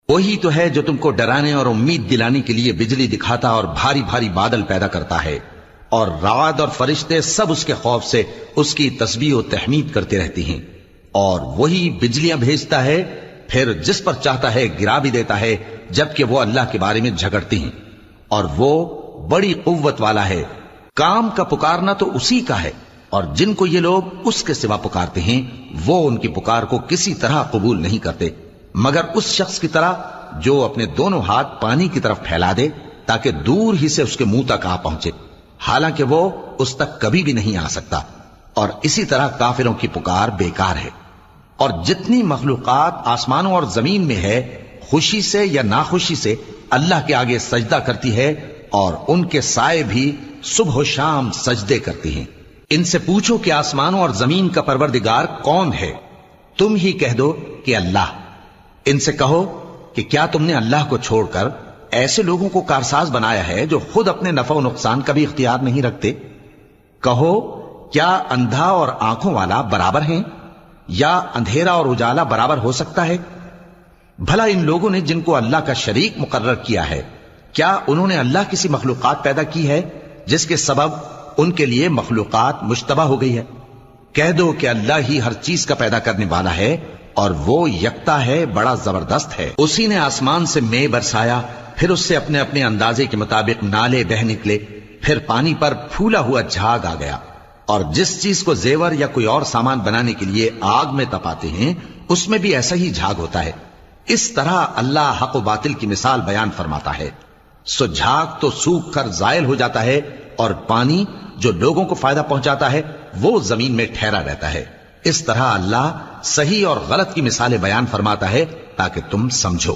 وہی تو ہے جو تم کو ڈرانے اور امید دلانے کے لیے بجلی دکھاتا اور بھاری بھاری بادل پیدا کرتا ہے، اور رعد اور فرشتے سب اس کے خوف سے اس کی تسبیح و تحمید کرتے رہتی ہیں، اور وہی بجلیاں بھیجتا ہے، پھر جس پر چاہتا ہے گرا بھی دیتا ہے، جبکہ وہ اللہ کے بارے میں جھگڑتی ہیں، اور وہ بڑی قوت والا ہے۔ کام کا پکارنا تو اسی کا ہے، اور جن کو یہ لوگ اس کے سوا پکارتے ہیں وہ ان کی پکار کو کسی طرح قبول نہیں کرتے مگر اس شخص کی طرح جو اپنے دونوں ہاتھ پانی کی طرف پھیلا دے تاکہ دور ہی سے اس کے منہ تک آ پہنچے، حالانکہ وہ اس تک کبھی بھی نہیں آ سکتا، اور اسی طرح کافروں کی پکار بیکار ہے۔ اور جتنی مخلوقات آسمانوں اور زمین میں ہے، خوشی سے یا ناخوشی سے اللہ کے آگے سجدہ کرتی ہے، اور ان کے سائے بھی صبح و شام سجدے کرتی ہیں۔ ان سے پوچھو کہ آسمانوں اور زمین کا پروردگار کون ہے؟ تم ہی کہہ دو کہ اللہ۔ ان سے کہو کہ کیا تم نے اللہ کو چھوڑ کر ایسے لوگوں کو کارساز بنایا ہے جو خود اپنے نفع و نقصان کا بھی اختیار نہیں رکھتے؟ کہو کیا اندھا اور آنکھوں والا برابر ہیں، یا اندھیرا اور اجالا برابر ہو سکتا ہے؟ بھلا ان لوگوں نے جن کو اللہ کا شریک مقرر کیا ہے، کیا انہوں نے اللہ کسی مخلوقات پیدا کی ہے جس کے سبب ان کے لیے مخلوقات مشتبہ ہو گئی ہے؟ کہہ دو کہ اللہ ہی ہر چیز کا پیدا کرنے والا ہے، اور وہ یکتا ہے، بڑا زبردست ہے۔ اسی نے آسمان سے مے برسایا، پھر اس سے اپنے اپنے اندازے کے مطابق نالے بہ نکلے، پھر پانی پر پھولا ہوا جھاگ آ گیا، اور جس چیز کو زیور یا کوئی اور سامان بنانے کے لیے آگ میں تپاتے ہیں اس میں بھی ایسا ہی جھاگ ہوتا ہے۔ اس طرح اللہ حق و باطل کی مثال بیان فرماتا ہے۔ سو جھاگ تو سوکھ کر زائل ہو جاتا ہے، اور پانی جو لوگوں کو فائدہ پہنچاتا ہے وہ زمین میں ٹھہرا رہتا ہے۔ اس طرح اللہ صحیح اور غلط کی مثالیں بیان فرماتا ہے تاکہ تم سمجھو۔